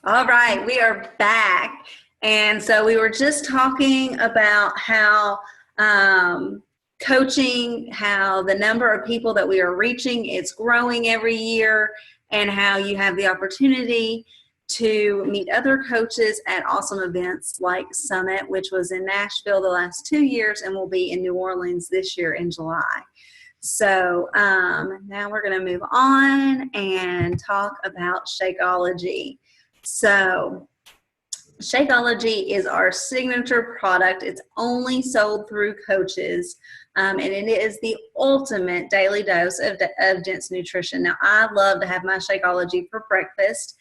All right, we are back. And so we were just talking about how coaching, how the number of people that we are reaching is growing every year, and how you have the opportunity to meet other coaches at awesome events like Summit, which was in Nashville the last 2 years and will be in New Orleans this year in July. So now we're going to move on and talk about Shakeology. So Shakeology is our signature product. It's only sold through coaches, and it is the ultimate daily dose of dense nutrition. Now, I love to have my Shakeology for breakfast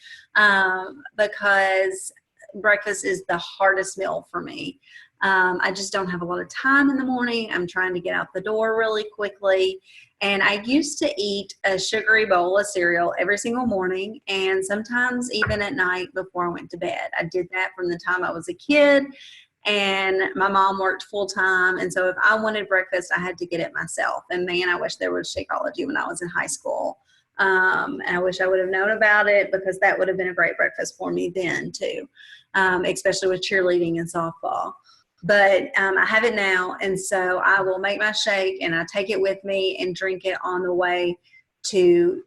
because breakfast is the hardest meal for me. I just don't have a lot of time in the morning. I'm trying to get out the door really quickly. And I used to eat a sugary bowl of cereal every single morning and sometimes even at night before I went to bed. I did that from the time I was a kid, and my mom worked full time. And so if I wanted breakfast, I had to get it myself. And man, I wish there was Shakeology when I was in high school. And I wish I would have known about it because that would have been a great breakfast for me then too, especially with cheerleading and softball. But I have it now, and so I will make my shake and I take it with me and drink it on the way to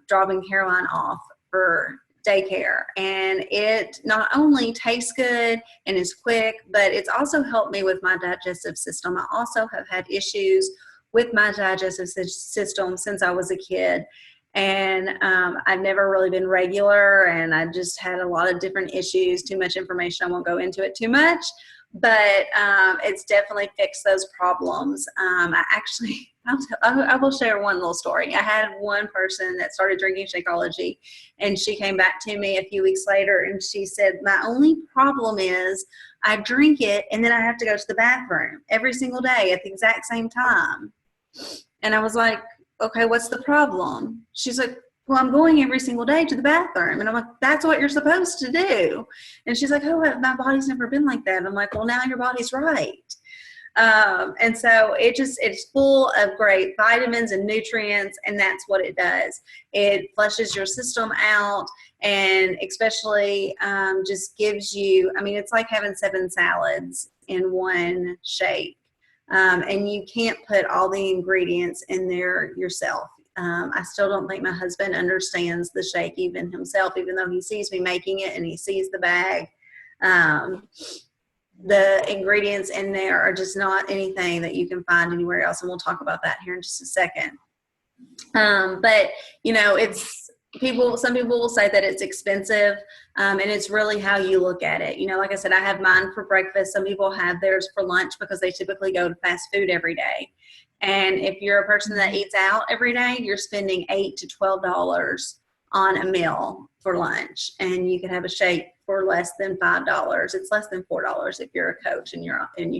dropping Caroline off for daycare. And it not only tastes good and is quick, but it's also helped me with my digestive system. I also have had issues with my digestive system since I was a kid. And I've never really been regular, and I just had a lot of different issues. Too much information, I won't go into it too much, but it's definitely fixed those problems. I will share one little story. I had one person that started drinking Shakeology, and she came back to me a few weeks later, and she said, my only problem is I drink it, and then I have to go to the bathroom every single day at the exact same time. And I was like, okay, what's the problem? She's like, well, I'm going every single day to the bathroom. And I'm like, that's what you're supposed to do. And she's like, oh, my body's never been like that. I'm like, well, now your body's right. And so it's full of great vitamins and nutrients, and that's what it does. It flushes your system out, and especially just gives you, I mean, it's like having 7 salads in one shake. And you can't put all the ingredients in there yourself. I still don't think my husband understands the shake even himself, even though he sees me making it and he sees the bag. The ingredients in there are just not anything that you can find anywhere else. And we'll talk about that here in just a second. But you know, some people will say that it's expensive, and it's really how you look at it. You know, like I said, I have mine for breakfast. Some people have theirs for lunch because they typically go to fast food every day. And if you're a person that eats out every day, you're spending $8 to $12 on a meal for lunch, and you can have a shake for less than $5. It's less than $4 if you're a coach and you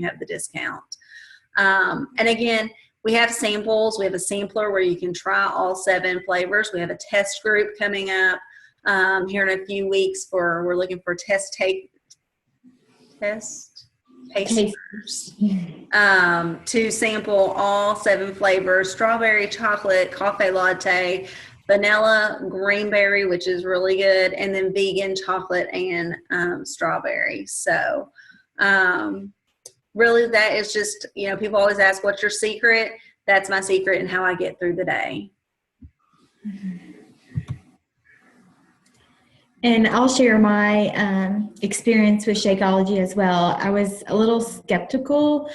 have the discount. And again, we have samples. We have a sampler where you can try all 7 flavors. We have a test group coming up here in a few weeks we're looking for test tasters to sample all 7 flavors: strawberry, chocolate, coffee latte, vanilla, greenberry, which is really good, and then vegan, chocolate, and strawberry. So really that is just, you know, people always ask, what's your secret? That's my secret and how I get through the day. And I'll share my experience with Shakeology as well. I was a little skeptical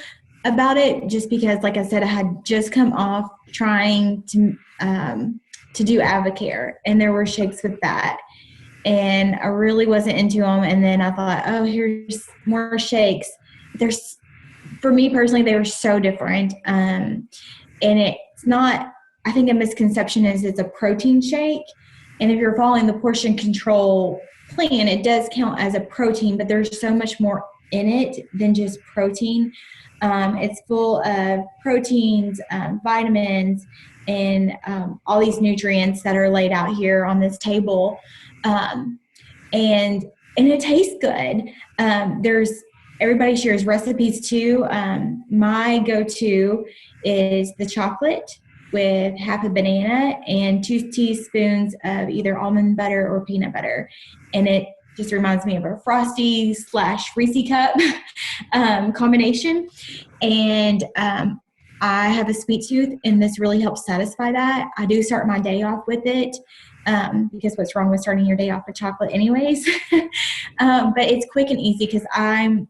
about it just because, like I said, I had just come off trying to do Avocare, and there were shakes with that. And I really wasn't into them. And then I thought, oh, here's more shakes. For me personally, they were so different. And it's not, I think a misconception is it's a protein shake. And if you're following the portion control plan, it does count as a protein, but there's so much more in it than just protein. It's full of proteins, vitamins, and all these nutrients that are laid out here on this table. And it tastes good. Everybody shares recipes too. My go-to is the chocolate with half a banana and 2 teaspoons of either almond butter or peanut butter. And it just reminds me of a Frosty / Reese cup combination. And I have a sweet tooth, and this really helps satisfy that. I do start my day off with it because what's wrong with starting your day off with chocolate anyways? But it's quick and easy because I'm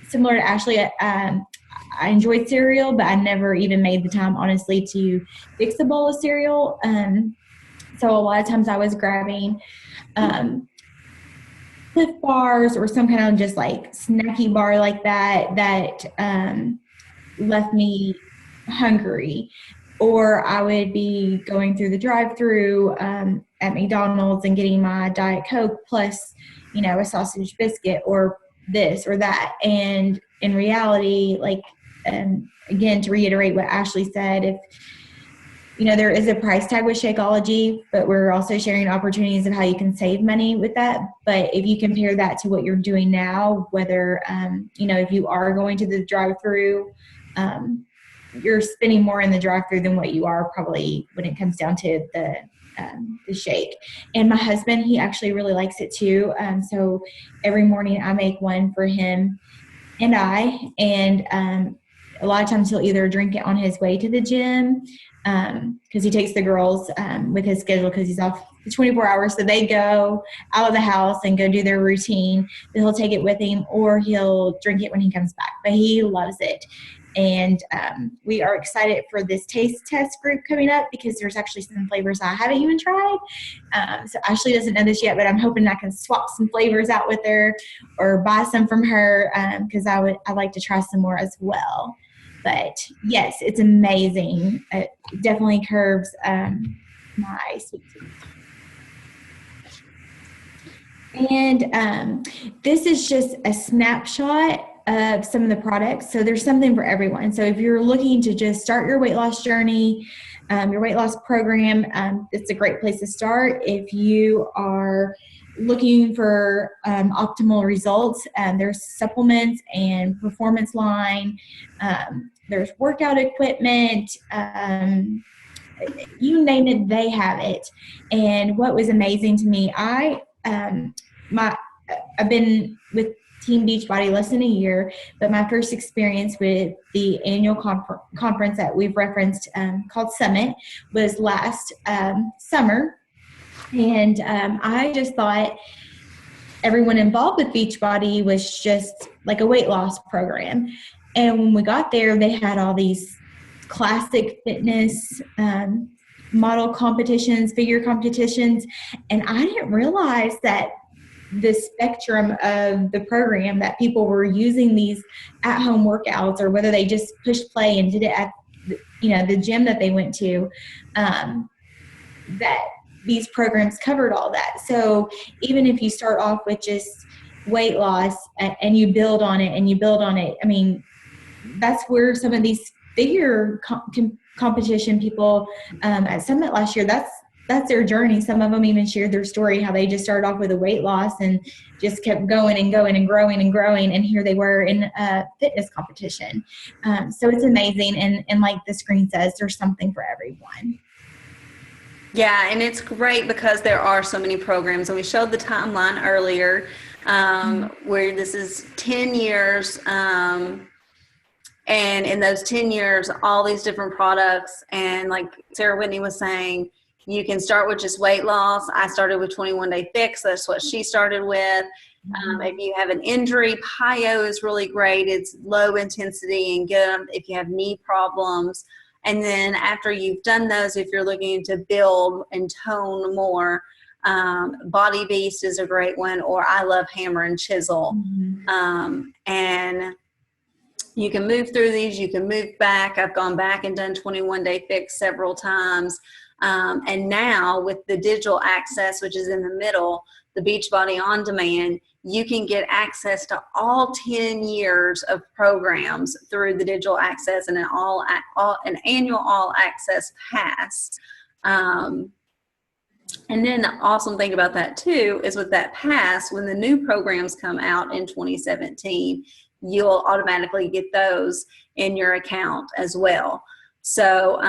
similar to Ashley. I enjoyed cereal, but I never even made the time, honestly, to fix a bowl of cereal. So a lot of times I was grabbing Cliff bars or some kind of just like snacky bar like that left me hungry. Or I would be going through the drive-through at McDonald's and getting my Diet Coke plus, a sausage biscuit or this or that. And in reality, like, again, to reiterate what Ashley said, if there is a price tag with Shakeology, but we're also sharing opportunities of how you can save money with that. But if you compare that to what you're doing now, whether, if you are going to the drive-through, you're spending more in the drive-through than what you are probably when it comes down to the shake. And my husband, he actually really likes it too. So every morning I make one for him and a lot of times he'll either drink it on his way to the gym, because he takes the girls with his schedule because he's off 24 hours. So they go out of the house and go do their routine. But he'll take it with him, or he'll drink it when he comes back. But he loves it. And we are excited for this taste test group coming up because there's actually some flavors I haven't even tried. So Ashley doesn't know this yet, but I'm hoping I can swap some flavors out with her or buy some from her because I'd like to try some more as well. But yes, it's amazing. It definitely curbs my sweet tooth. And this is just a snapshot of some of the products. So there's something for everyone. So if you're looking to just start your weight loss journey, your weight loss program, it's a great place to start. If you are looking for optimal results, there's supplements and performance line. There's workout equipment. You name it, they have it. And what was amazing to me, I've been with Team Beachbody less than a year, but my first experience with the annual conference that we've referenced called Summit was last summer. And I just thought everyone involved with Beachbody was just like a weight loss program. And when we got there, they had all these classic fitness model competitions, figure competitions. And I didn't realize that the spectrum of the program, that people were using these at-home workouts, or whether they just pushed play and did it at the gym that they went to, that these programs covered all that. So even if you start off with just weight loss and you build on it, I mean, that's where some of these figure competition people at Summit last year, that's their journey. Some of them even shared their story, how they just started off with a weight loss and just kept going and going and growing and growing. And here they were in a fitness competition. So it's amazing. And like the screen says, there's something for everyone. Yeah, and it's great because there are so many programs. And we showed the timeline earlier where this is 10 years. And in those 10 years, all these different products. And like Sarah Whitney was saying, you can start with just weight loss. I started with 21 Day Fix. That's what she started with. If you have an injury, PiYo is really great. It's low intensity and good if you have knee problems. And then after you've done those, if you're looking to build and tone more, Body Beast is a great one, or I love Hammer and Chisel. And you can move through these. You can move back. I've gone back and done 21 Day Fix several times. And now with the digital access, which is in the middle, the Beachbody On Demand, you can get access to all 10 years of programs through the digital access and an annual all access pass. And then the awesome thing about that too is with that pass, when the new programs come out in 2017, you'll automatically get those in your account as well. So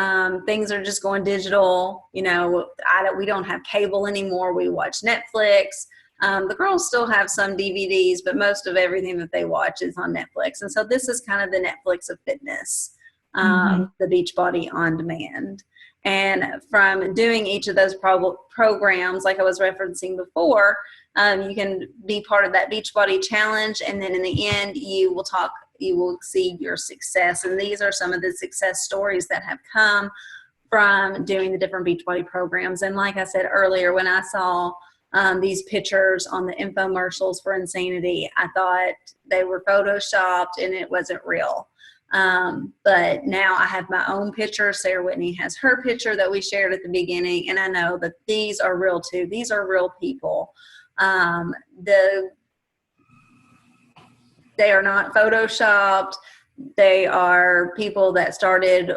things are just going digital. We don't have cable anymore. We watch Netflix. The girls still have some DVDs, but most of everything that they watch is on Netflix. And so this is kind of the Netflix of fitness, the Beachbody On Demand. And from doing each of those programs, like I was referencing before, you can be part of that Beachbody Challenge. And then in the end, you will see your success. And these are some of the success stories that have come from doing the different Beachbody programs. And like I said earlier, when I saw these pictures on the infomercials for Insanity, I thought they were photoshopped and it wasn't real. But now I have my own picture. Sarah Whitney has her picture that we shared at the beginning, and I know that these are real too. These are real people. They are not photoshopped. They are people that started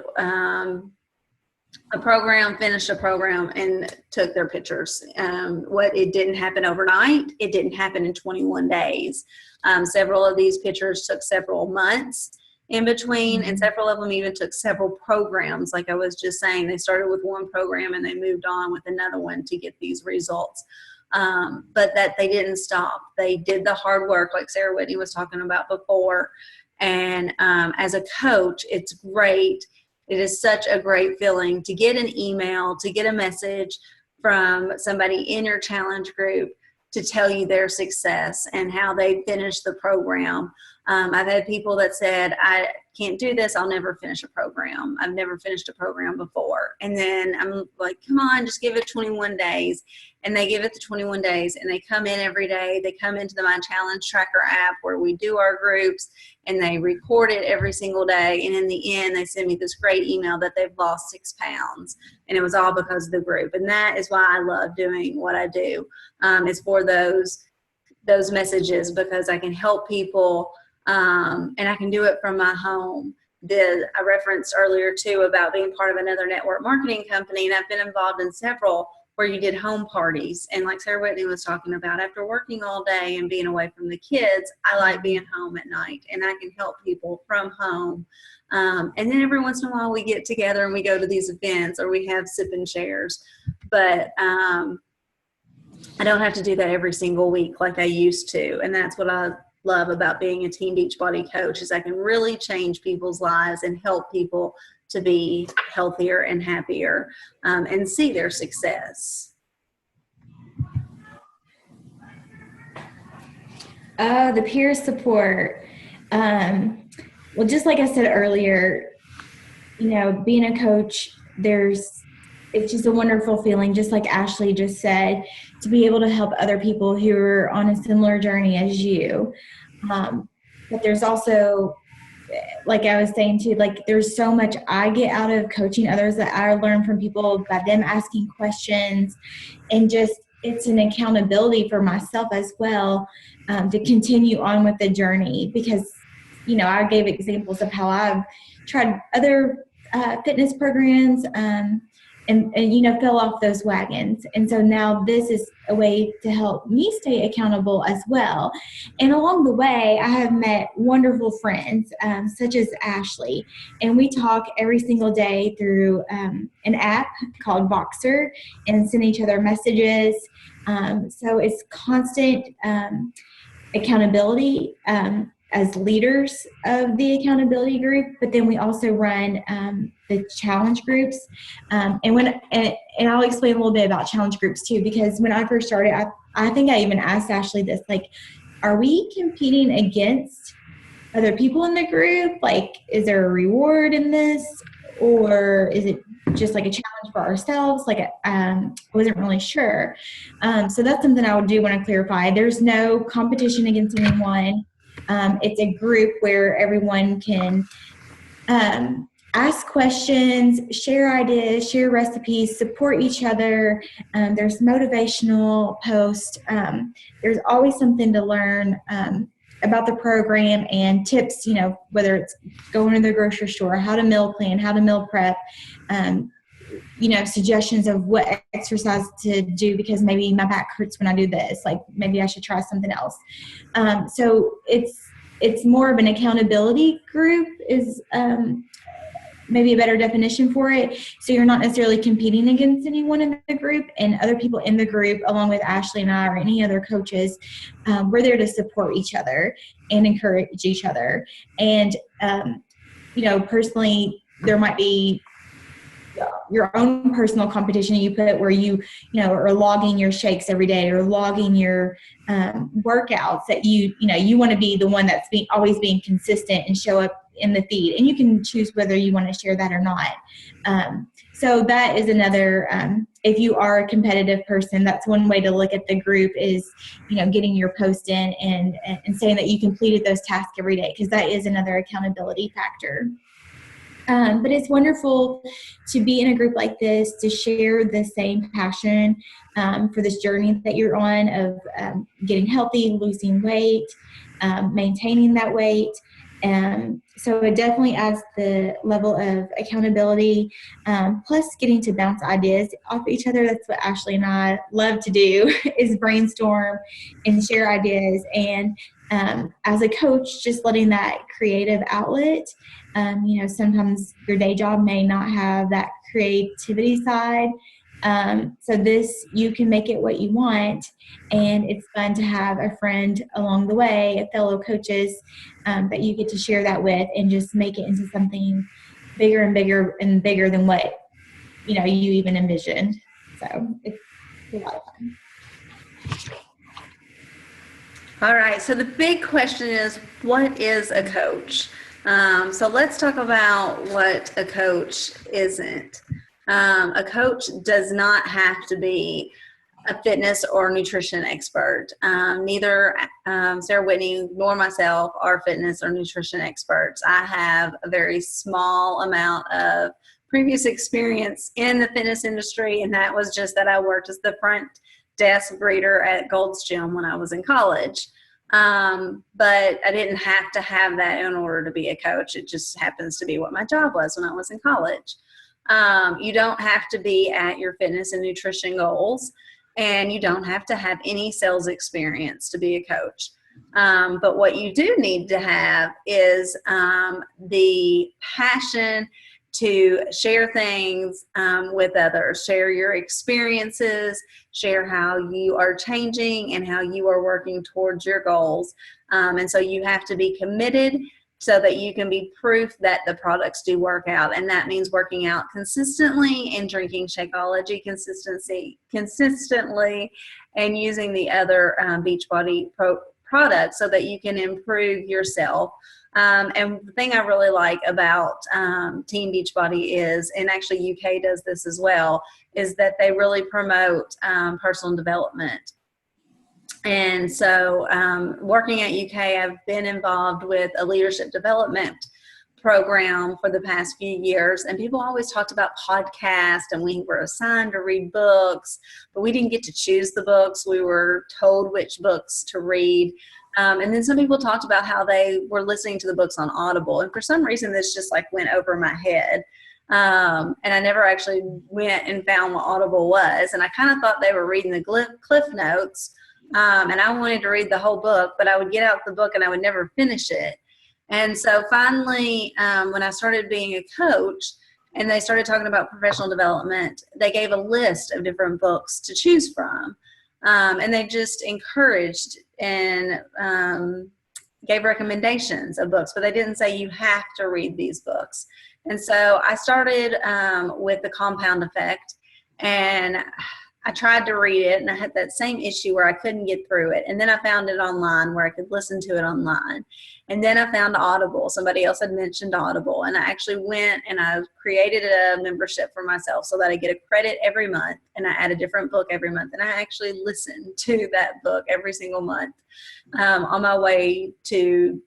a program, finished a program, and took their pictures. It didn't happen overnight. It didn't happen in 21 days. Several of these pictures took several months in between, and several of them even took several programs. Like I was just saying, they started with one program and they moved on with another one to get these results. But that they didn't stop. They did the hard work, like Sarah Whitney was talking about before. And as a coach, it's great. It is such a great feeling to get an email, to get a message from somebody in your challenge group to tell you their success and how they finished the program. I've had people that said, I can't do this. I'll never finish a program. I've never finished a program before. And then I'm like, come on, just give it 21 days. And they give it the 21 days and they come in every day. They come into the My Challenge Tracker app where we do our groups and they record it every single day. And in the end, they send me this great email that they've lost 6 pounds. And it was all because of the group. And that is why I love doing what I do. It's for those messages, because I can help people. And I can do it from my home. I referenced earlier too about being part of another network marketing company, and I've been involved in several where you did home parties. And like Sarah Whitney was talking about, after working all day and being away from the kids, I like being home at night, and I can help people from home. And then every once in a while we get together and we go to these events, or we have sip and shares. But I don't have to do that every single week like I used to. And that's what I love about being a Team Beachbody coach, is I can really change people's lives and help people to be healthier and happier, and see their success. The peer support. Well, just like I said earlier, being a coach, it's just a wonderful feeling, just like Ashley just said, to be able to help other people who are on a similar journey as you. But there's also, like I was saying too, like there's so much I get out of coaching others that I learn from people by them asking questions, and just it's an accountability for myself as well, to continue on with the journey, because I gave examples of how I've tried other fitness programs and fell off those wagons. And so now this is a way to help me stay accountable as well. And along the way, I have met wonderful friends, such as Ashley, and we talk every single day through an app called Voxer and send each other messages. So it's constant accountability as leaders of the accountability group, but then we also run the challenge groups. And I'll explain a little bit about challenge groups too, because when I first started, I think I even asked Ashley this, like, are we competing against other people in the group? Like, is there a reward in this, or is it just like a challenge for ourselves? Like, I wasn't really sure. So that's something I would do want to clarify. There's no competition against anyone. It's a group where everyone can ask questions, share ideas, share recipes, support each other. There's motivational posts. There's always something to learn about the program, and tips, whether it's going to the grocery store, how to meal plan, how to meal prep, suggestions of what exercise to do, because maybe my back hurts when I do this, like maybe I should try something else. So it's more of an accountability group is maybe a better definition for it. So you're not necessarily competing against anyone in the group, and other people in the group, along with Ashley and I or any other coaches, we're there to support each other and encourage each other. And, personally, there might be your own personal competition you put where you are logging your shakes every day or logging your workouts that you want to be the one that's always being consistent and show up in the feed, and you can choose whether you want to share that or not. So that is another, if you are a competitive person, that's one way to look at the group is, getting your post in and saying that you completed those tasks every day, because that is another accountability factor. But it's wonderful to be in a group like this, to share the same passion for this journey that you're on of getting healthy, losing weight, maintaining that weight. So it definitely adds the level of accountability, plus getting to bounce ideas off each other. That's what Ashley and I love to do, is brainstorm and share ideas. And as a coach, just letting that creative outlet, sometimes your day job may not have that creativity side. So you can make it what you want, and it's fun to have a friend along the way, fellow coaches, that you get to share that with and just make it into something bigger and bigger and bigger than what, you even envisioned. So it's a lot of fun. All right. So the big question is, what is a coach? So let's talk about what a coach isn't. A coach does not have to be a fitness or nutrition expert. Neither Sarah Whitney nor myself are fitness or nutrition experts. I have a very small amount of previous experience in the fitness industry, and that was just that I worked as the front desk greeter at Gold's Gym when I was in college. But I didn't have to have that in order to be a coach. It just happens to be what my job was when I was in college. You don't have to be at your fitness and nutrition goals, and you don't have to have any sales experience to be a coach. But what you do need to have is the passion to share things with others, share your experiences, share how you are changing and how you are working towards your goals. And so you have to be committed so that you can be proof that the products do work out. And that means working out consistently and drinking Shakeology consistently and using the other Beachbody products so that you can improve yourself. And the thing I really like about Team Beachbody is, and actually UK does this as well, is that they really promote personal development. And so working at UK, I've been involved with a leadership development program for the past few years, and people always talked about podcasts, and we were assigned to read books, but we didn't get to choose the books. We were told which books to read. And then some people talked about how they were listening to the books on Audible, and for some reason this just like went over my head. And I never actually went and found what Audible was, and I kind of thought they were reading the Cliff Notes. And I wanted to read the whole book, but I would get out the book and I would never finish it. And so finally, when I started being a coach and they started talking about professional development, they gave a list of different books to choose from. And they just encouraged and gave recommendations of books, but they didn't say you have to read these books. And so I started with The Compound Effect, and I tried to read it, and I had that same issue where I couldn't get through it. And then I found it online where I could listen to it online. And then I found Audible. Somebody else had mentioned Audible. And I actually went and I created a membership for myself so that I get a credit every month, and I add a different book every month. And I actually listen to that book every single month on my way to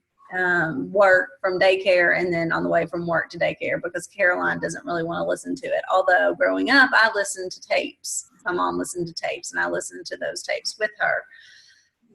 work from daycare, and then on the way from work to daycare, because Caroline doesn't really want to listen to it. Although growing up, I listened to tapes. My mom listened to tapes, and I listened to those tapes with her.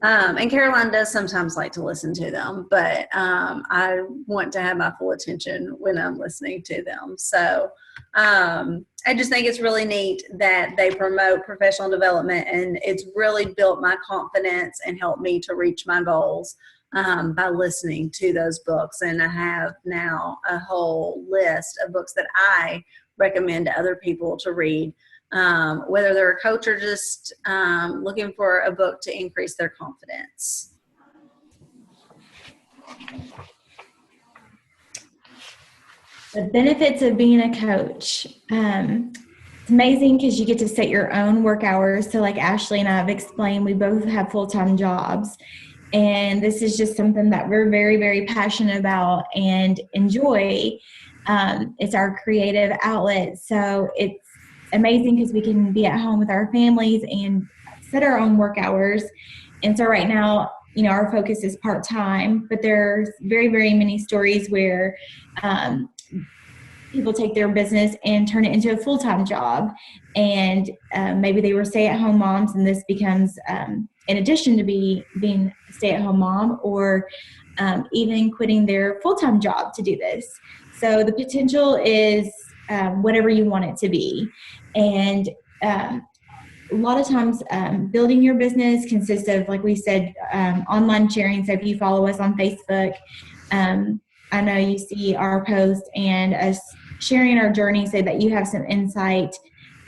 And Caroline does sometimes like to listen to them, but I want to have my full attention when I'm listening to them. So I just think it's really neat that they promote professional development, and it's really built my confidence and helped me to reach my goals by listening to those books. And I have now a whole list of books that I recommend to other people to read, whether they're a coach or just looking for a book to increase their confidence. The benefits of being a coach. It's amazing because you get to set your own work hours. So like Ashley and I have explained, we both have full-time jobs. And this is just something that we're very, very passionate about and enjoy. It's our creative outlet. So it's amazing because we can be at home with our families and set our own work hours. And so right now, you know, our focus is part-time, but there's very, very many stories where people take their business and turn it into a full-time job. And maybe they were stay-at-home moms, and this becomes, in addition to being a stay-at-home mom, or even quitting their full-time job to do this. So the potential is whatever you want it to be. And a lot of times building your business consists of, like we said, online sharing. So if you follow us on Facebook, I know you see our post and us sharing our journey so that you have some insight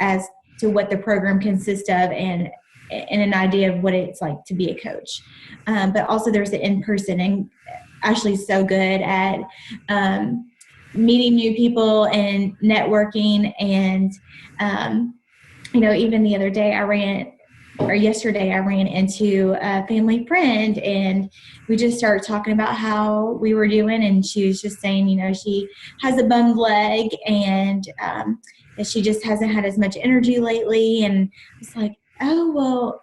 as to what the program consists of and an idea of what it's like to be a coach. But also there's the in-person, and Ashley's so good at meeting new people and networking. And, you know, even the other day yesterday I ran into a family friend, and we just started talking about how we were doing, and she was just saying, you know, she has a bummed leg and that she just hasn't had as much energy lately. And it's like, oh, well,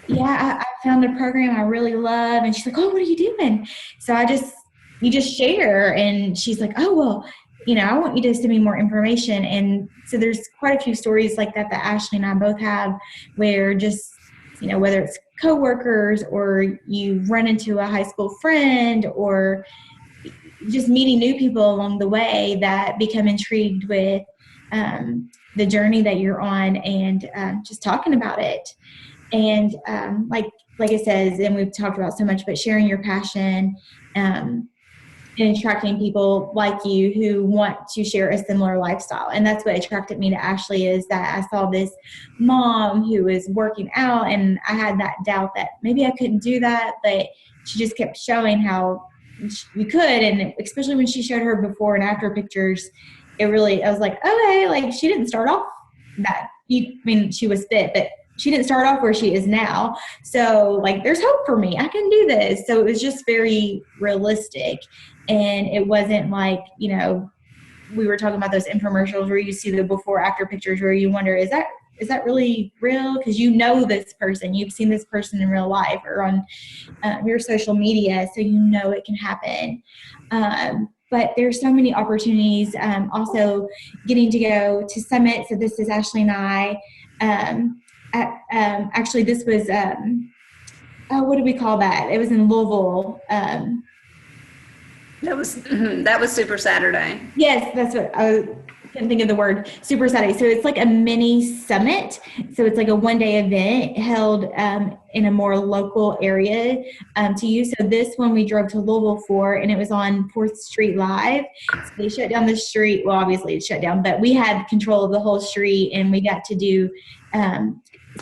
yeah, I found a program I really love. And she's like, oh, what are you doing? So you just share, and she's like, oh, well, you know, I want you to send me more information. And so there's quite a few stories like that Ashley and I both have, where just, you know, whether it's coworkers or you run into a high school friend or just meeting new people along the way that become intrigued with the journey that you're on, and just talking about it. And like it says, and we've talked about so much, but sharing your passion, and attracting people like you who want to share a similar lifestyle. And that's what attracted me to Ashley, is that I saw this mom who was working out, and I had that doubt that maybe I couldn't do that, but she just kept showing how you could. And especially when she showed her before and after pictures, I was like, okay, like she didn't start off she was fit, but she didn't start off where she is now. So like, there's hope for me. I can do this. So it was just very realistic. And it wasn't like, you know, we were talking about those infomercials where you see the before after pictures where you wonder, is that really real? Because you know this person, you've seen this person in real life or on your social media, so you know it can happen. But there's so many opportunities. Also getting to go to Summit. So this is Ashley and I. Actually, this was, what do we call that? It was in Louisville. That was Super Saturday. Yes, that's what I couldn't think of the word, Super Saturday. So it's like a mini summit. So it's like a one-day event held in a more local area to you. So this one we drove to Louisville for, and it was on 4th Street Live. So they shut down the street. Well, obviously it's shut down, but we had control of the whole street, and we got to do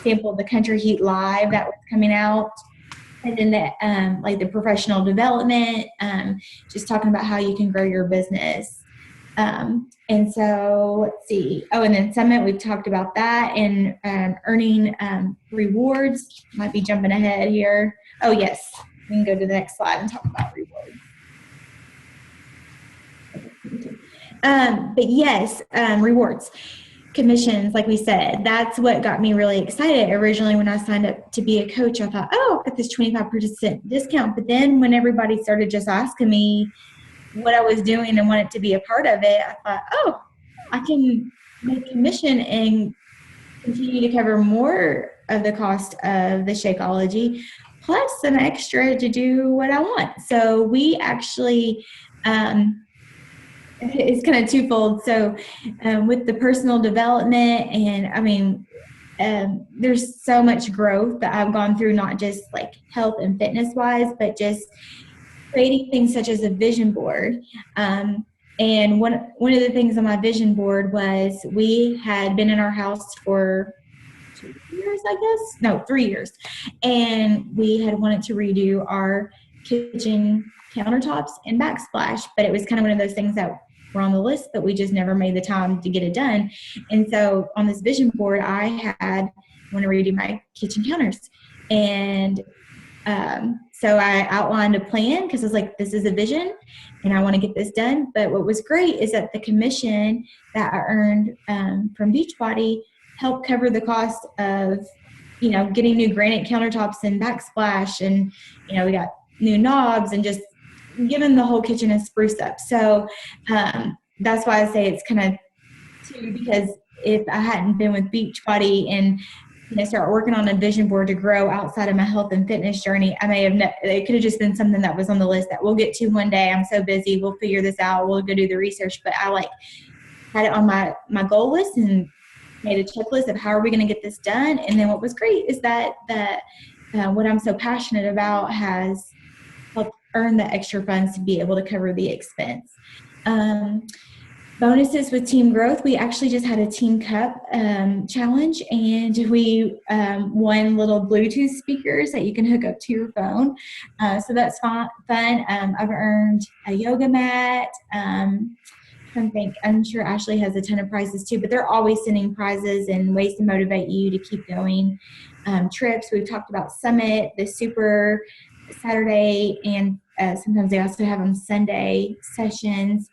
sample of the Country Heat Live that was coming out. And then the professional development, just talking about how you can grow your business. And so let's see. Oh, and then Summit, we've talked about that, and earning rewards. Might be jumping ahead here. Oh, yes. We can go to the next slide and talk about rewards. But yes, rewards. Commissions, like we said, that's what got me really excited. Originally, when I signed up to be a coach, I thought, oh, I'll get this 25% discount. But then when everybody started just asking me what I was doing and wanted to be a part of it, I thought, oh, I can make commission and continue to cover more of the cost of the Shakeology, plus some extra to do what I want. So we actually, it's kind of twofold. So with the personal development, and I mean, there's so much growth that I've gone through, not just like health and fitness wise, but just creating things such as a vision board. And one of the things on my vision board was we had been in our house for 2 years, I guess. No, 3 years. And we had wanted to redo our kitchen countertops and backsplash, but it was kind of one of those things that were on the list, but we just never made the time to get it done. And so on this vision board, I want to redo my kitchen counters. And so I outlined a plan because I was like, this is a vision and I want to get this done. But what was great is that the commission that I earned from Beachbody helped cover the cost of, getting new granite countertops and backsplash. And, we got new knobs and just giving the whole kitchen a spruce up. So that's why I say it's kind of two, because if I hadn't been with Beachbody and start working on a vision board to grow outside of my health and fitness journey, it could have just been something that was on the list that we'll get to one day. I'm so busy. We'll figure this out. We'll go do the research. But I had it on my goal list and made a checklist of how are we going to get this done. And then what was great is that what I'm so passionate about has helped earn the extra funds to be able to cover the expense. Bonuses with team growth. We actually just had a team cup challenge, and we won little Bluetooth speakers that you can hook up to your phone. So that's fun. I've earned a yoga mat. I'm sure Ashley has a ton of prizes too, but they're always sending prizes and ways to motivate you to keep going. Trips. We've talked about Summit, the Super Saturday, and sometimes they also have on Sunday sessions.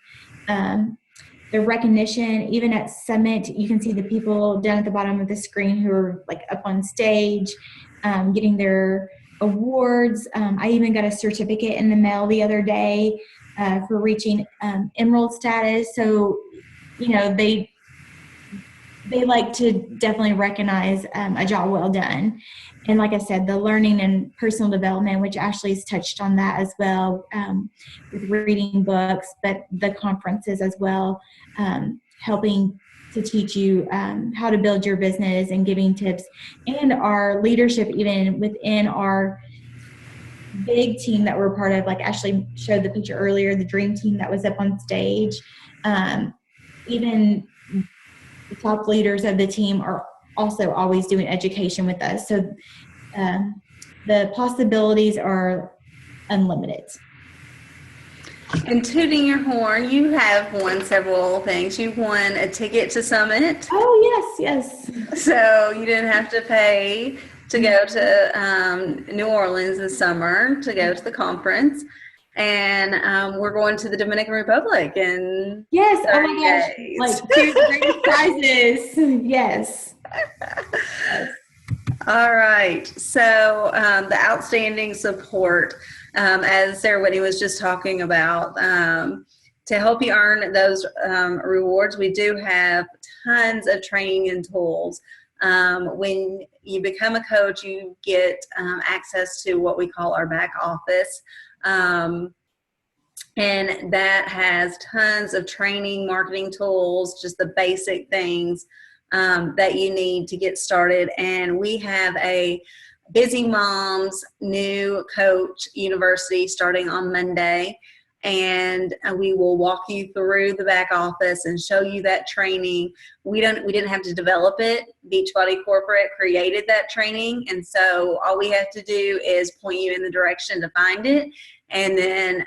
The recognition, even at Summit, you can see the people down at the bottom of the screen who are up on stage, getting their awards. I even got a certificate in the mail the other day for reaching Emerald status. So, they like to definitely recognize a job well done. And like I said, the learning and personal development, which Ashley's touched on that as well, with reading books, but the conferences as well, helping to teach you how to build your business and giving tips. And our leadership, even within our big team that we're part of, like Ashley showed the picture earlier, the dream team that was up on stage, even the top leaders of the team are also always doing education with us. So the possibilities are unlimited. And tooting your horn, you have won several things. You won a ticket to Summit. Oh, yes. So you didn't have to pay to go to New Orleans this summer to go to the conference. And we're going to the Dominican Republic in yes, 30 oh my gosh, days. like 2 great prizes. Yes. All right. So the outstanding support, as Sarah Whitney was just talking about, to help you earn those rewards, we do have tons of training and tools. When you become a coach, you get access to what we call our back office. And that has tons of training, marketing tools, just the basic things that you need to get started. And we have a Busy Moms New Coach University starting on Monday. And we will walk you through the back office and show you that training. We didn't have to develop it. Beachbody Corporate created that training. And so all we have to do is point you in the direction to find it. And then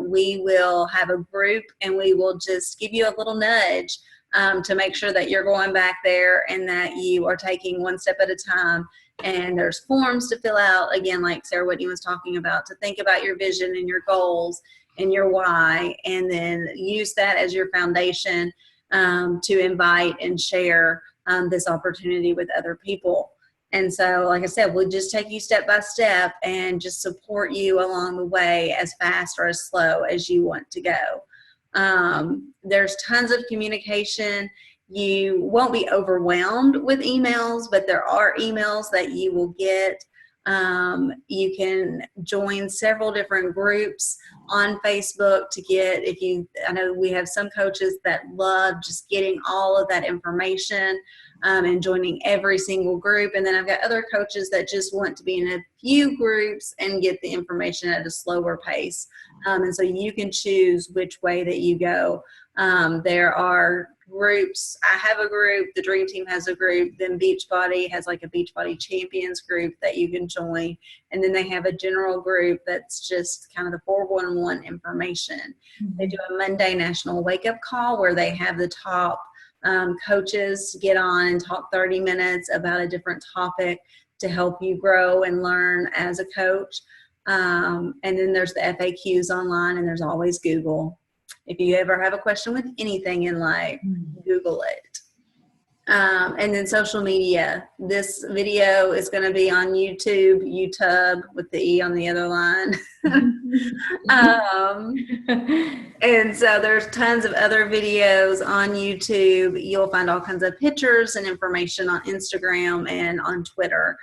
we will have a group and we will just give you a little nudge to make sure that you're going back there and that you are taking one step at a time. And there's forms to fill out, again, like Sarah Whitney was talking about, to think about your vision and your goals and your why, and then use that as your foundation to invite and share this opportunity with other people. And so, like I said, we'll just take you step by step and just support you along the way as fast or as slow as you want to go. There's tons of communication. You won't be overwhelmed with emails, but there are emails that you will get You can join several different groups on Facebook to get, I know we have some coaches that love just getting all of that information and joining every single group. And then I've got other coaches that just want to be in a few groups and get the information at a slower pace. And so you can choose which way that you go. There are groups. I have a group, the Dream Team has a group, then Beachbody has like a Beachbody Champions group that you can join. And then they have a general group that's just kind of the 411 information. Mm-hmm. They do a Monday National Wake Up Call where they have the top coaches get on and talk 30 minutes about a different topic to help you grow and learn as a coach. And then there's the FAQs online, and there's always Google. If you ever have a question with anything in life, Google it. And then social media. This video is going to be on YouTube with the E on the other line. And so there's tons of other videos on YouTube. You'll find all kinds of pictures and information on Instagram and on Twitter.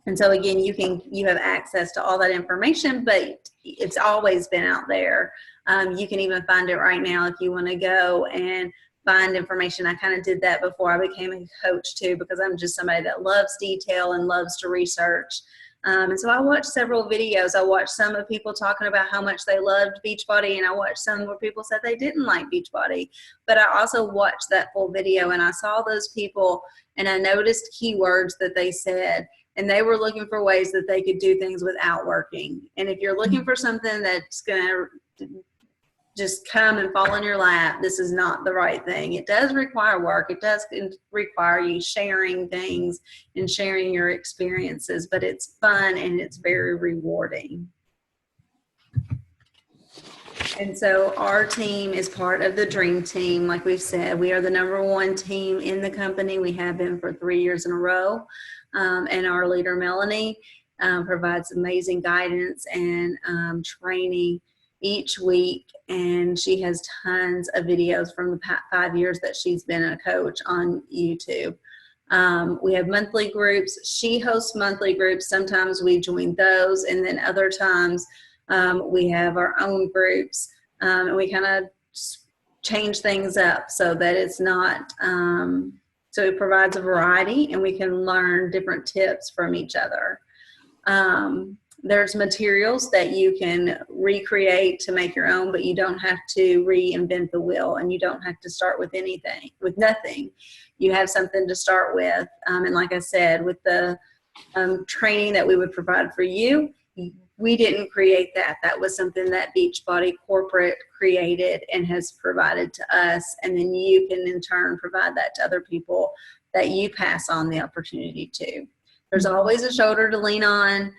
And so again, you have access to all that information, but it's always been out there. You can even find it right now if you want to go and find information. I kind of did that before I became a coach too, because I'm just somebody that loves detail and loves to research. And so I watched several videos. I watched some of people talking about how much they loved Beachbody, and I watched some where people said they didn't like Beachbody. But I also watched that full video, and I saw those people, and I noticed keywords that they said. And they were looking for ways that they could do things without working. And if you're looking for something that's going to just come and fall in your lap, this is not the right thing. It does require work. It does require you sharing things and sharing your experiences, but it's fun and it's very rewarding. And so our team is part of the Dream Team. Like we've said, we are the #1 team in the company. We have been for 3 years in a row. And our leader, Melanie, provides amazing guidance and training each week. And she has tons of videos from the past 5 years that she's been a coach on YouTube. We have monthly groups. She hosts monthly groups. Sometimes we join those. And then other times we have our own groups. And we kind of change things up so that it's not... So it provides a variety, and we can learn different tips from each other. There's materials that you can recreate to make your own, but you don't have to reinvent the wheel, and you don't have to start with nothing. You have something to start with. And like I said, with the training that we would provide for you, we didn't create that. That was something that Beachbody corporate created and has provided to us. And then you can in turn provide that to other people that you pass on the opportunity to. There's always a shoulder to lean on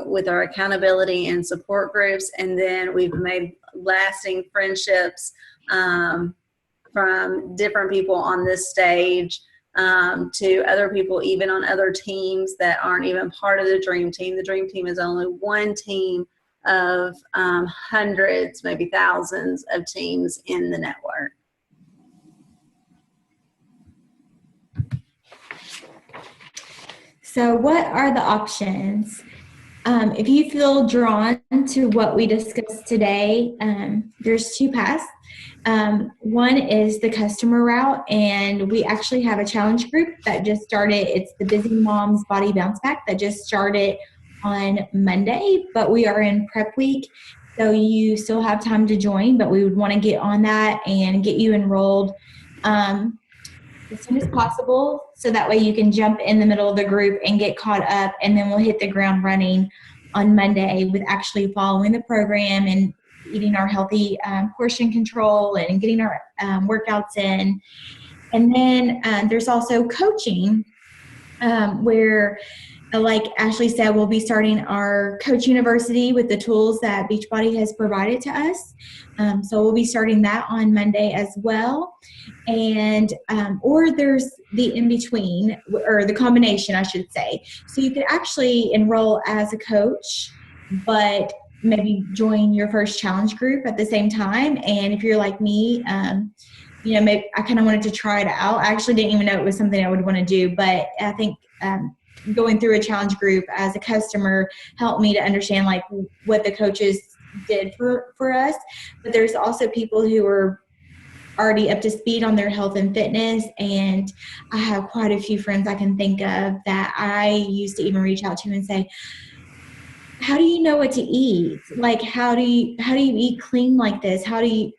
with our accountability and support groups. And then we've made lasting friendships from different people on this stage to other people even on other teams that aren't even part of the Dream Team. The Dream Team is only one team of hundreds, maybe thousands of teams in the network. So what are the options? If you feel drawn to what we discussed today, there's 2 paths. One is the customer route, and we actually have a challenge group that just started. It's the Busy Moms Body Bounce Back that just started on Monday, but we are in prep week, so you still have time to join, but we would want to get on that and get you enrolled as soon as possible, so that way you can jump in the middle of the group and get caught up, and then we'll hit the ground running on Monday with actually following the program and eating our healthy portion control and getting our workouts in. And then there's also coaching where, like Ashley said, we'll be starting our Coach University with the tools that Beachbody has provided to us. So we'll be starting that on Monday as well. And or there's the in-between, or the combination, I should say. So you could actually enroll as a coach, but maybe join your first challenge group at the same time. And if you're like me, maybe I kind of wanted to try it out. I actually didn't even know it was something I would want to do, but I think going through a challenge group as a customer helped me to understand like what the coaches did for us. But there's also people who are already up to speed on their health and fitness, and I have quite a few friends I can think of that I used to even reach out to and say, how do you know what to eat? Like, how do you eat clean like this? How do you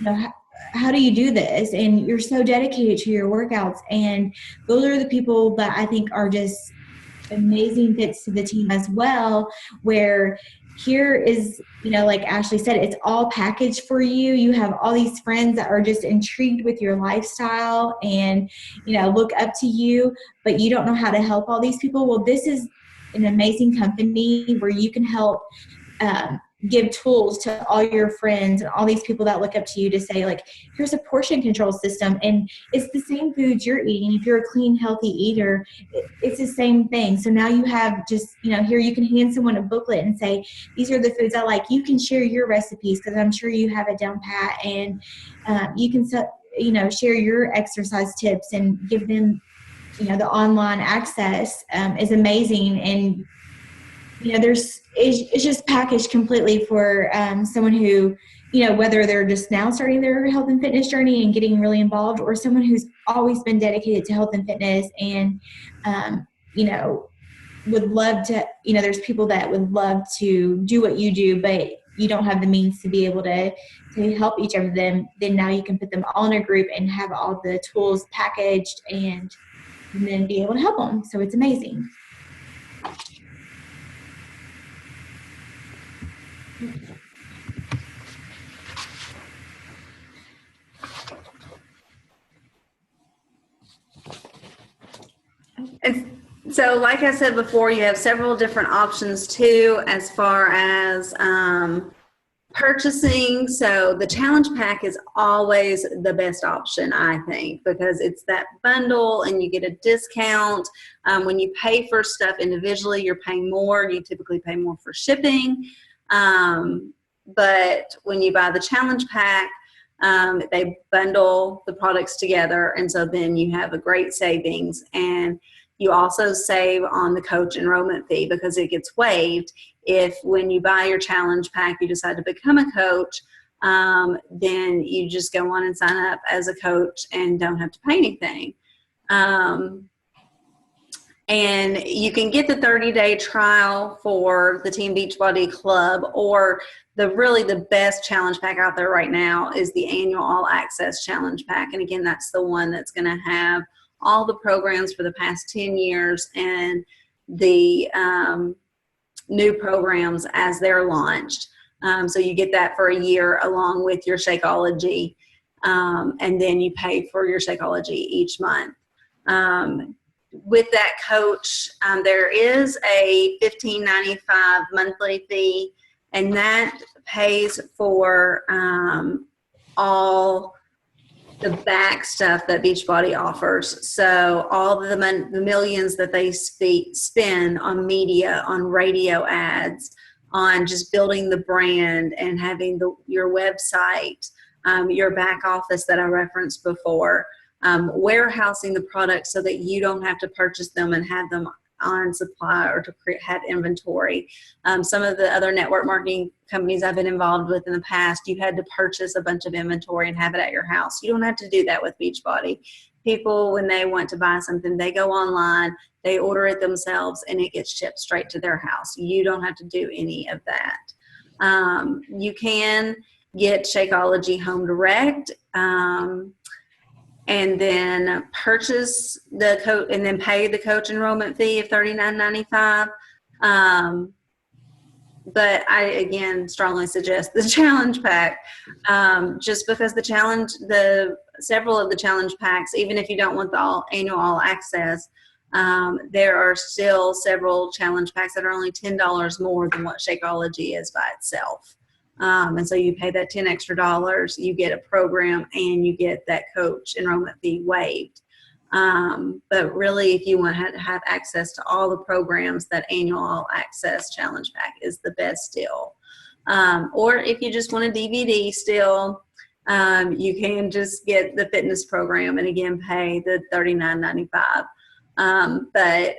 know, how do you do this? And you're so dedicated to your workouts. And those are the people that I think are just amazing fits to the team as well, where here is, like Ashley said, it's all packaged for you. You have all these friends that are just intrigued with your lifestyle and, look up to you, but you don't know how to help all these people. Well, this is an amazing company where you can help give tools to all your friends and all these people that look up to you to say, like, here's a portion control system, and it's the same foods you're eating. If you're a clean, healthy eater, it's the same thing. So now you have just, here you can hand someone a booklet and say, these are the foods I like. You can share your recipes because I'm sure you have it down pat, and you can, share your exercise tips and give them, the online access is amazing. And it's just packaged completely for someone who, whether they're just now starting their health and fitness journey and getting really involved, or someone who's always been dedicated to health and fitness and, would love to, there's people that would love to do what you do, but you don't have the means to be able to help each of them. Then now you can put them all in a group and have all the tools packaged and then be able to help them. So it's amazing. And so, like I said before, you have several different options too, as far as purchasing. So the challenge pack is always the best option, I think, because it's that bundle and you get a discount. When you pay for stuff individually, you're paying more. You typically pay more for shipping. But when you buy the challenge pack, they bundle the products together, and so then you have a great savings. And you also save on the coach enrollment fee because it gets waived if, when you buy your challenge pack, you decide to become a coach. Then you just go on and sign up as a coach and don't have to pay anything. And you can get the 30-day trial for the Team Beachbody Club, or the best challenge pack out there right now is the annual all access challenge pack. And again, that's the one that's going to have all the programs for the past 10 years and the new programs as they're launched. So you get that for a year along with your Shakeology, and then you pay for your Shakeology each month. With that coach, there is a $15.95 monthly fee, and that pays for all the back stuff that Beachbody offers. So all the millions that they spend on media, on radio ads, on just building the brand and having your website, your back office that I referenced before, warehousing the products so that you don't have to purchase them and have them on supply or to have inventory. Some of the other network marketing companies I've been involved with in the past, you had to purchase a bunch of inventory and have it at your house. You don't have to do that with Beachbody. People, when they want to buy something, they go online, they order it themselves, and it gets shipped straight to their house. You don't have to do any of that. You can get Shakeology Home Direct, and then purchase the coach and then pay the coach enrollment fee of $39.95. But I, again, strongly suggest the challenge pack, just because several of the challenge packs, even if you don't want the annual all access, there are still several challenge packs that are only $10 more than what Shakeology is by itself. And so you pay that $10 extra, you get a program, and you get that coach enrollment fee waived. But really, if you want to have access to all the programs, that annual all access challenge pack is the best deal. Or if you just want a DVD still, you can just get the fitness program and again pay the $39.95. But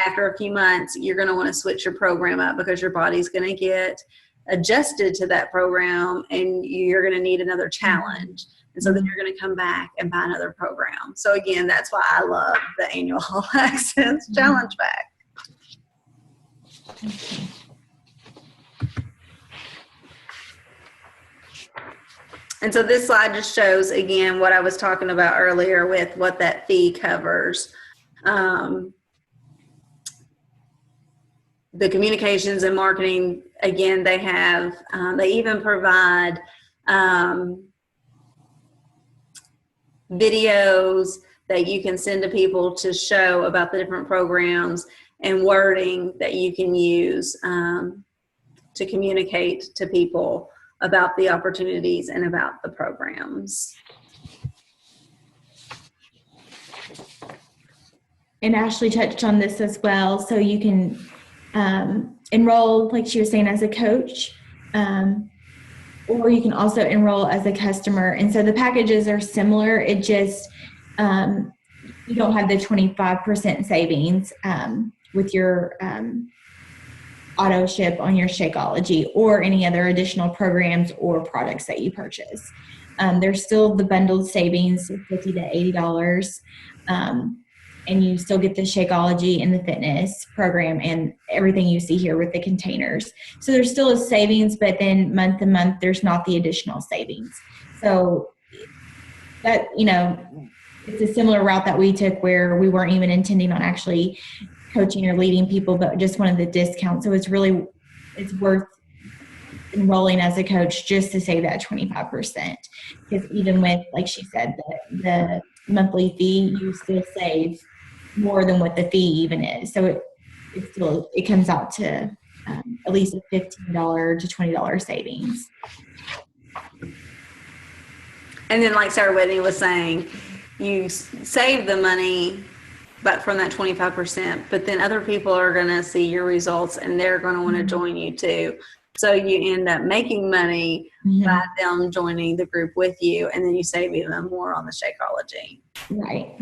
after a few months, you're going to want to switch your program up because your body's going to get adjusted to that program and you're going to need another challenge. And so then you're going to come back and buy another program. So again, that's why I love the annual All Access Challenge Pack. And so this slide just shows, again, what I was talking about earlier with what that fee covers. The communications and marketing, again, they have, they even provide videos that you can send to people to show about the different programs and wording that you can use to communicate to people about the opportunities and about the programs. And Ashley touched on this as well. So you can enroll, like she was saying, as a coach, or you can also enroll as a customer. And so the packages are similar. It just, you don't have the 25% savings with your auto ship on your Shakeology or any other additional programs or products that you purchase. There's still the bundled savings of $50 to $80. And you still get the Shakeology and the fitness program and everything you see here with the containers. So there's still a savings, but then month to month, there's not the additional savings. So that, you know, it's a similar route that we took where we weren't even intending on actually coaching or leading people, but just wanted the discount. So it's worth enrolling as a coach just to save that 25%. Because even with, like she said, the monthly fee, you still save more than what the fee even is. So it comes out to at least a $15 to $20 savings. And then, like Sarah Whitney was saying, you save the money, but from that 25%, but then other people are going to see your results and they're going to want to join you too. So you end up making money by them joining the group with you, and then you save even more on the Shakeology. Right.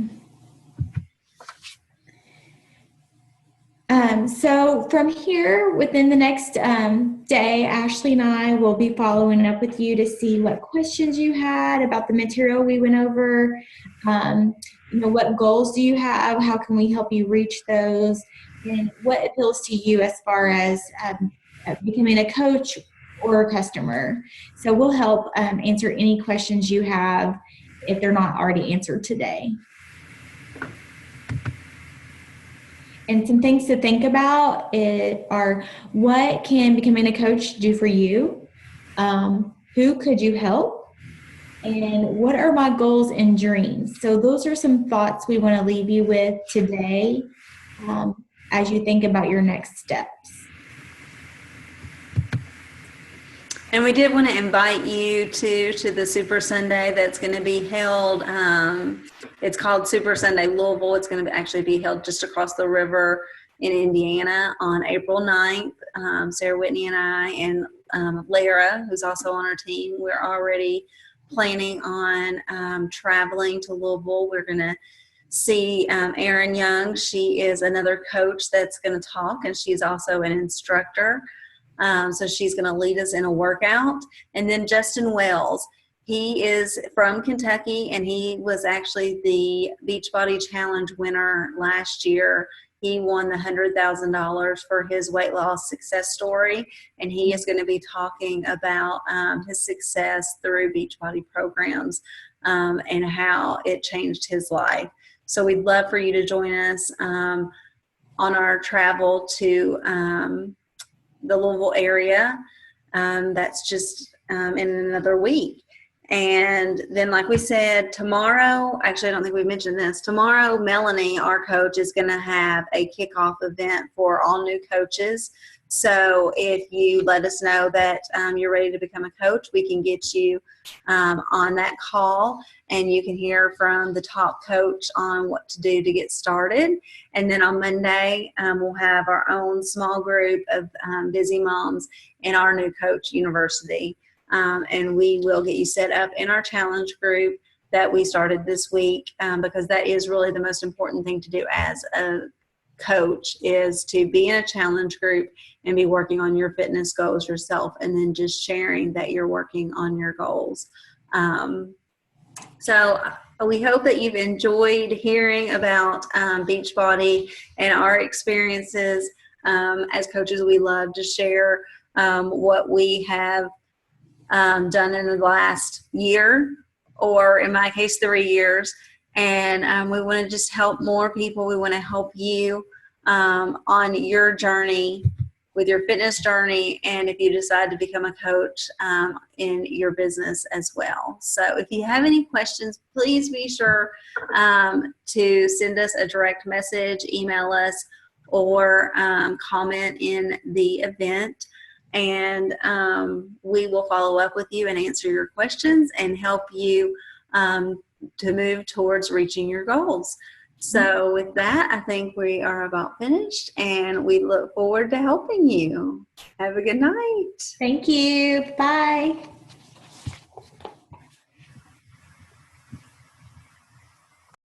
So from here, within the next day, Ashley and I will be following up with you to see what questions you had about the material we went over. You know, what goals do you have? How can we help you reach those? And what appeals to you as far as becoming a coach or a customer? So we'll help answer any questions you have if they're not already answered today. And some things to think about are what can becoming a coach do for you? Who could you help? And what are my goals and dreams? So those are some thoughts we want to leave you with today as you think about your next steps. And we did want to invite you to the Super Sunday that's going to be held. It's called Super Sunday Louisville. It's going to actually be held just across the river in Indiana on April 9th. Sarah Whitney and I and Lara, who's also on our team, we're already planning on traveling to Louisville. We're going to see Erin Young. She is another coach that's going to talk, and she's also an instructor. So she's going to lead us in a workout. And then Justin Wells, he is from Kentucky, and he was actually the Beachbody Challenge winner last year. He won the $100,000 for his weight loss success story, and he is going to be talking about his success through Beachbody programs and how it changed his life. So we'd love for you to join us on our travel to the Louisville area. That's just in another week. And then, like we said, tomorrow, actually I don't think we mentioned this, tomorrow Melanie, our coach, is going to have a kickoff event for all new coaches. So if you let us know that you're ready to become a coach, we can get you on that call, and you can hear from the top coach on what to do to get started. And then on Monday, we'll have our own small group of busy moms in our new coach university. And we will get you set up in our challenge group that we started this week, because that is really the most important thing to do as a coach is to be in a challenge group and be working on your fitness goals yourself, and then just sharing that you're working on your goals. So we hope that you've enjoyed hearing about Beachbody and our experiences. As coaches, we love to share what we have done in the last year, or in my case, 3 years. And we want to just help more people. We want to help you on your journey, with your fitness journey, and if you decide to become a coach in your business as well. So if you have any questions, please be sure to send us a direct message, email us, or comment in the event. And we will follow up with you and answer your questions and help you to move towards reaching your goals. So with that, I think we are about finished, and we look forward to helping you. Have a good night. Thank you. Bye.